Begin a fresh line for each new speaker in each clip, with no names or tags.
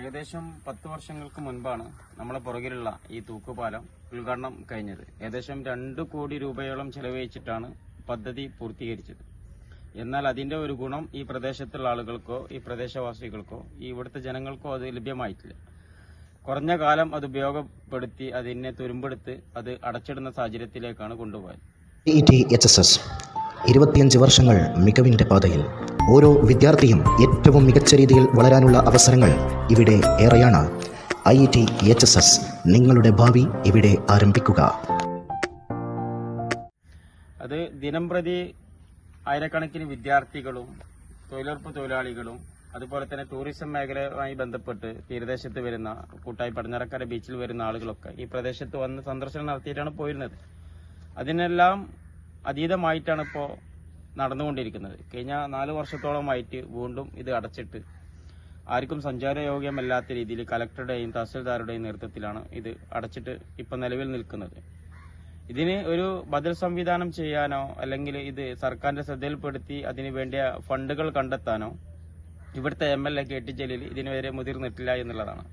ഏകദേശം 10 വർഷങ്ങൾക്ക് മുൻപാണ് നമ്മളെ പുറകിലുള്ള ഈ തൂക്കുപാലം ഉദ്ഘാടനം കഴിഞ്ഞത്. ഏകദേശം 2 കോടി രൂപയോളം ചെലവഴിച്ചിട്ടാണ് പദ്ധതി പൂർത്തീകരിച്ചത്. എന്നാൽ അതിന്റെ ഒരു ഗുണം ഈ പ്രദേശത്തുള്ള ആളുകൾക്കോ ഈ പ്രദേശവാസികൾക്കോ ഈ ഇവിടുത്തെ ജനങ്ങൾക്കോ അത് ലഭ്യമായിട്ടില്ല. കുറഞ്ഞ കാലം അത് ഉപയോഗപ്പെടുത്തി അതിനെ തുരുമ്പെടുത്ത് അത് അടച്ചിടുന്ന സാഹചര്യത്തിലേക്കാണ് കൊണ്ടുപോയത്.
25 വർഷങ്ങൾ മികവിന്റെ പാതയിൽ. ഓരോ വിദ്യാർത്ഥിയും ഏറ്റവും മികച്ച രീതിയിൽ വളരാനുള്ള അവസരങ്ങൾ ഇവിടെ ഏറെയാണ്. IETHSS, നിങ്ങളുടെ ഭാവി ഇവിടെ ആരംഭിക്കുക.
അത് ദിനംപ്രതി ആയിരക്കണക്കിന് വിദ്യാർത്ഥികളും തൊഴിലുറപ്പ് തൊഴിലാളികളും അതുപോലെ തന്നെ ടൂറിസം മേഖലയുമായി ബന്ധപ്പെട്ട് തീരദേശത്ത് വരുന്ന കൂട്ടായി പടിഞ്ഞാറക്കര ബീച്ചിൽ വരുന്ന ആളുകളൊക്കെ ഈ പ്രദേശത്ത് വന്ന് സന്ദർശനം നടത്തിയിട്ടാണ് പോയിരുന്നത്. അതിനെല്ലാം അതീതമായിട്ടാണ് ഇപ്പോൾ നടന്നുകൊണ്ടിരിക്കുന്നത്. കഴിഞ്ഞ 4 വർഷത്തോളമായിട്ട് വീണ്ടും ഇത് അടച്ചിട്ട് ആർക്കും സഞ്ചാരയോഗ്യമല്ലാത്ത രീതിയിൽ കലക്ടറുടെയും തഹസിൽദാരുടെയും നേതൃത്വത്തിലാണ് ഇത് അടച്ചിട്ട് ഇപ്പം നിലവിൽ നിൽക്കുന്നത്. ഇതിന് ഒരു ബദൽ സംവിധാനം ചെയ്യാനോ അല്ലെങ്കിൽ ഇത് സർക്കാരിന്റെ ശ്രദ്ധയിൽപ്പെടുത്തി അതിന് വേണ്ടിയ ഫണ്ടുകൾ കണ്ടെത്താനോ ഇവിടുത്തെ MLA KT ജലീൽ ഇതിനുവരെ മുതിർന്നിട്ടില്ല എന്നുള്ളതാണ്.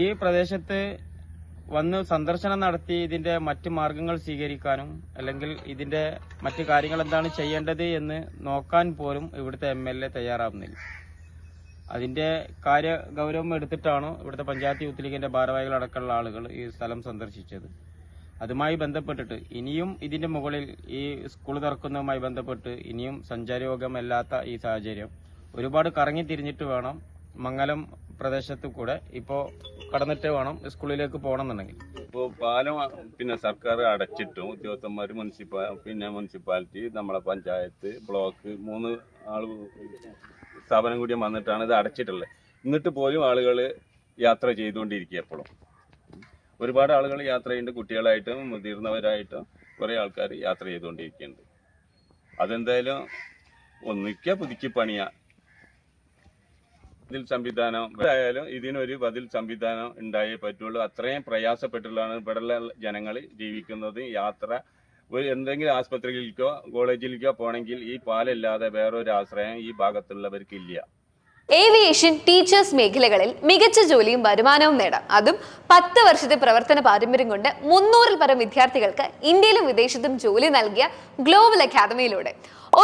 ഈ പ്രദേശത്ത് വന്ന് സന്ദർശനം നടത്തി ഇതിന്റെ മറ്റ് മാർഗങ്ങൾ സ്വീകരിക്കാനും അല്ലെങ്കിൽ ഇതിന്റെ മറ്റ് കാര്യങ്ങൾ എന്താണ് ചെയ്യേണ്ടത് എന്ന് നോക്കാൻ പോലും ഇവിടുത്തെ MLA തയ്യാറാവുന്നില്ല. അതിന്റെ കാര്യ ഗൗരവം എടുത്തിട്ടാണ് ഇവിടുത്തെ പഞ്ചായത്ത് യൂത്ത് ലീഗിന്റെ ഭാരവാഹികളടക്കമുള്ള ആളുകൾ ഈ സ്ഥലം സന്ദർശിച്ചത്. അതുമായി ബന്ധപ്പെട്ടിട്ട് ഇനിയും ഇതിന്റെ മുകളിൽ ഈ സ്കൂൾ തുറക്കുന്നതുമായി ബന്ധപ്പെട്ട് ഇനിയും സഞ്ചാരയോഗ്യമല്ലാത്ത ഈ സാഹചര്യം ഒരുപാട് കറങ്ങി തിരിഞ്ഞിട്ട് വേണം മംഗലം പ്രദേശത്ത് കൂടെ ഇപ്പോ കടന്നിട്ട് വേണം സ്കൂളിലേക്ക് പോകണമെന്നുണ്ടെങ്കിൽ.
ഇപ്പോൾ പാലം സർക്കാർ അടച്ചിട്ടും ഉദ്യോഗസ്ഥന്മാർ മുനിസിപ്പാലിറ്റി നമ്മളെ പഞ്ചായത്ത് ബ്ലോക്ക് 3 സ്ഥാപനം കൂടി വന്നിട്ടാണ് ഇത് അടച്ചിട്ടുള്ളത്. എന്നിട്ട് പോലും ആളുകൾ യാത്ര ചെയ്തുകൊണ്ടിരിക്കുക. എപ്പോഴും ഒരുപാട് ആളുകൾ യാത്ര ചെയ്യുന്നുണ്ട്. കുട്ടികളായിട്ടും മുതിർന്നവരായിട്ടും കുറേ ആൾക്കാർ യാത്ര ചെയ്തുകൊണ്ടിരിക്കുന്നുണ്ട്. അതെന്തായാലും ഒന്നിക്കുക പുതുക്കി പണിയ ഇതിൽ സംവിധാനം ആയാലും ഇതിനൊരു ബദൽ സംവിധാനം ഉണ്ടായേ പറ്റുള്ളൂ. അത്രയും പ്രയാസപ്പെട്ടുള്ളതാണ് ഇവിടെയുള്ള ജനങ്ങൾ ജീവിക്കുന്നത്. യാത്ര എന്തെങ്കിലും ആസ്പത്രിയിലേക്കോ കോളേജിലേക്കോ പോകണമെങ്കിൽ ഈ പാലല്ലാതെ വേറൊരു ആശ്രയം ഈ ഭാഗത്തുള്ളവർക്കില്ല.
ഏവിയേഷൻ ടീച്ചേഴ്സ് മേഖലകളിൽ മികച്ച ജോലിയും വരുമാനവും നേടാം. അതും 10 വർഷത്തെ പ്രവർത്തന പാരമ്പര്യം കൊണ്ട് 300-ൽ പരം വിദ്യാർത്ഥികൾക്ക് ഇന്ത്യയിലും വിദേശത്തും ജോലി നൽകിയ ഗ്ലോബൽ അക്കാദമിയിലൂടെ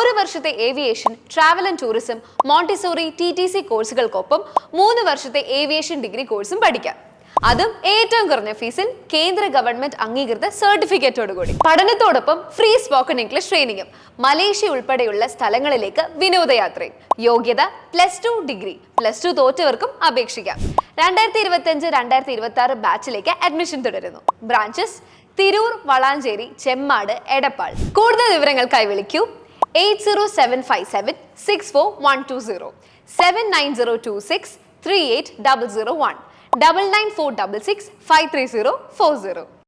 1 വർഷത്തെ aviation, travel and tourism, Montessori TTC കോഴ്സുകൾക്കൊപ്പം 3 വർഷത്തെ ഏവിയേഷൻ ഡിഗ്രി കോഴ്സും പഠിക്കാം. അതും ഏറ്റവും കുറഞ്ഞ ഫീസിൽ കേന്ദ്ര ഗവൺമെന്റ് അംഗീകൃത സർട്ടിഫിക്കറ്റോടുകൂടി. പഠനത്തോടൊപ്പം ഫ്രീ സ്പോക്കൺ ഇംഗ്ലീഷ് ട്രെയിനിങ്ങും മലേഷ്യ ഉൾപ്പെടെയുള്ള സ്ഥലങ്ങളിലേക്ക് വിനോദയാത്രയും. യോഗ്യത +2 ഡിഗ്രി. +2 തോറ്റവർക്കും അപേക്ഷിക്കാം. 2025-2026 ബാച്ചിലേക്ക് അഡ്മിഷൻ തുടരുന്നു. ബ്രാഞ്ചസ് തിരൂർ, വളാഞ്ചേരി, ചെമ്മാട്, എടപ്പാൾ. കൂടുതൽ വിവരങ്ങൾക്കായി വിളിക്കൂ 8057564120 79026 38001 99466 53040.